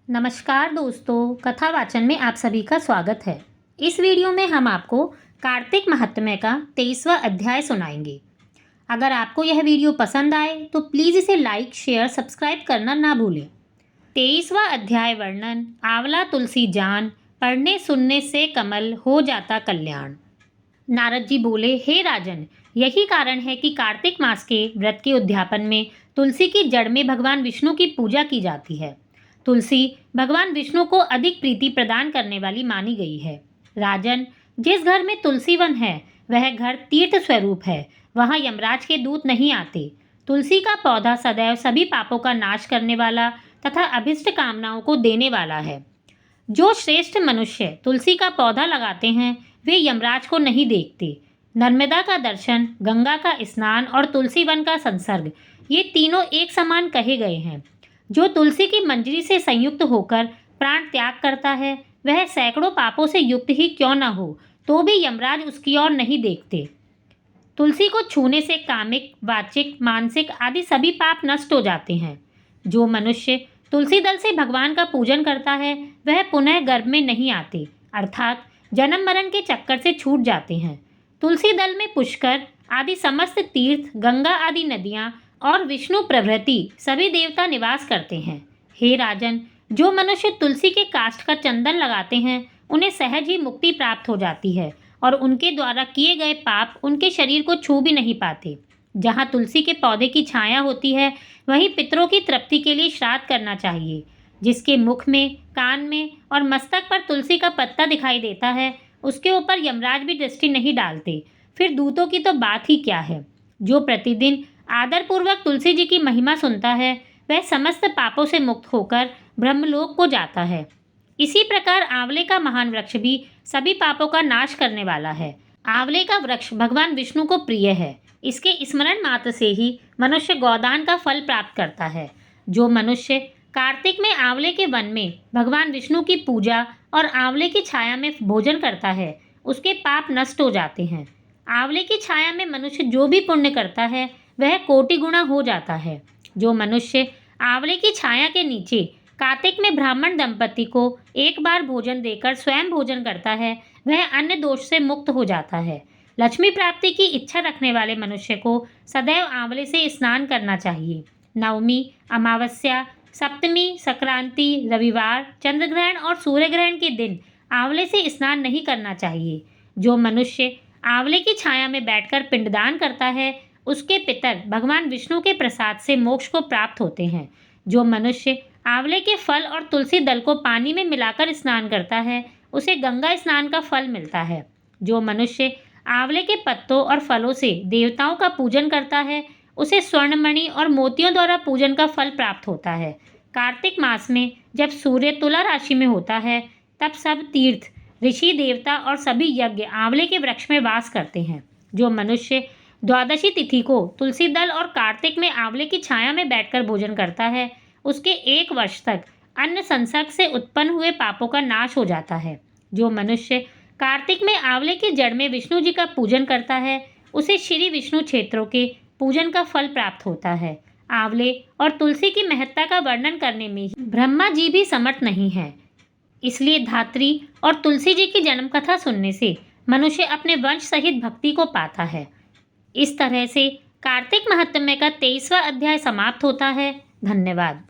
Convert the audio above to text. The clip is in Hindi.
नमस्कार दोस्तों, कथा वाचन में आप सभी का स्वागत है। इस वीडियो में हम आपको कार्तिक महात्म्य का 23वां अध्याय सुनाएंगे। अगर आपको यह वीडियो पसंद आए तो प्लीज़ इसे लाइक, शेयर, सब्सक्राइब करना ना भूलें। 23वां अध्याय वर्णन। आंवला तुलसी जान, पढ़ने सुनने से कमल हो जाता कल्याण। नारद जी बोले, हे राजन, यही कारण है कि कार्तिक मास के व्रत के उद्यापन में तुलसी की जड़ में भगवान विष्णु की पूजा की जाती है। तुलसी भगवान विष्णु को अधिक प्रीति प्रदान करने वाली मानी गई है। राजन, जिस घर में तुलसी वन है वह घर तीर्थ स्वरूप है, वहाँ यमराज के दूत नहीं आते। तुलसी का पौधा सदैव सभी पापों का नाश करने वाला तथा अभिष्ट कामनाओं को देने वाला है। जो श्रेष्ठ मनुष्य तुलसी का पौधा लगाते हैं वे यमराज को नहीं देखते। नर्मदा का दर्शन, गंगा का स्नान और तुलसी वन का संसर्ग, ये तीनों एक समान कहे गए हैं। जो तुलसी की मंजरी से संयुक्त होकर प्राण त्याग करता है वह सैकड़ों पापों से युक्त ही क्यों न हो तो भी यमराज उसकी ओर नहीं देखते। तुलसी को छूने से कामिक, वाचिक, मानसिक आदि सभी पाप नष्ट हो जाते हैं। जो मनुष्य तुलसी दल से भगवान का पूजन करता है वह पुनः गर्भ में नहीं आते, अर्थात जन्म मरण के चक्कर से छूट जाते हैं। तुलसी दल में पुष्कर आदि समस्त तीर्थ, गंगा आदि नदियाँ और विष्णु प्रभृति सभी देवता निवास करते हैं। हे राजन, जो मनुष्य तुलसी के काष्ठ का चंदन लगाते हैं उन्हें सहज ही मुक्ति प्राप्त हो जाती है और उनके द्वारा किए गए पाप उनके शरीर को छू भी नहीं पाते। जहाँ तुलसी के पौधे की छाया होती है वहीं पितरों की तृप्ति के लिए श्राद्ध करना चाहिए। जिसके मुख में, कान में और मस्तक पर तुलसी का पत्ता दिखाई देता है उसके ऊपर यमराज भी दृष्टि नहीं डालते, फिर दूतों की तो बात ही क्या है। जो प्रतिदिन आदरपूर्वक तुलसी जी की महिमा सुनता है वह समस्त पापों से मुक्त होकर ब्रह्मलोक को जाता है। इसी प्रकार आंवले का महान वृक्ष भी सभी पापों का नाश करने वाला है। आंवले का वृक्ष भगवान विष्णु को प्रिय है। इसके स्मरण मात्र से ही मनुष्य गोदान का फल प्राप्त करता है। जो मनुष्य कार्तिक में आंवले के वन में भगवान विष्णु की पूजा और आंवले की छाया में भोजन करता है उसके पाप नष्ट हो जाते हैं। आंवले की छाया में मनुष्य जो भी पुण्य करता है वह कोटि गुणा हो जाता है। जो मनुष्य आंवले की छाया के नीचे कार्तिक में ब्राह्मण दंपति को एक बार भोजन देकर स्वयं भोजन करता है वह अन्य दोष से मुक्त हो जाता है। लक्ष्मी प्राप्ति की इच्छा रखने वाले मनुष्य को सदैव आंवले से स्नान करना चाहिए। नवमी, अमावस्या, सप्तमी, संक्रांति, रविवार, चंद्रग्रहण और सूर्य ग्रहण के दिन आंवले से स्नान नहीं करना चाहिए। जो मनुष्य आंवले की छाया में बैठकर पिंडदान करता है उसके पितर भगवान विष्णु के प्रसाद से मोक्ष को प्राप्त होते हैं। जो मनुष्य आंवले के फल और तुलसी दल को पानी में मिलाकर स्नान करता है उसे गंगा स्नान का फल मिलता है। जो मनुष्य आंवले के पत्तों और फलों से देवताओं का पूजन करता है उसे स्वर्णमणि और मोतियों द्वारा पूजन का फल प्राप्त होता है। कार्तिक मास में जब सूर्य तुला राशि में होता है तब सब तीर्थ, ऋषि, देवता और सभी यज्ञ आंवले के वृक्ष में वास करते हैं। जो मनुष्य द्वादशी तिथि को तुलसी दल और कार्तिक में आंवले की छाया में बैठकर भोजन करता है उसके 1 वर्ष तक अन्न संसर्ग से उत्पन्न हुए पापों का नाश हो जाता है। जो मनुष्य कार्तिक में आंवले की जड़ में विष्णु जी का पूजन करता है उसे श्री विष्णु क्षेत्रों के पूजन का फल प्राप्त होता है। आंवले और तुलसी की महत्ता का वर्णन करने में ब्रह्मा जी भी समर्थ नहीं है, इसलिए धात्री और तुलसी जी की जन्म कथा सुनने से मनुष्य अपने वंश सहित भक्ति को पाता है। इस तरह से कार्तिक महात्म्य का 23वां अध्याय समाप्त होता है। धन्यवाद।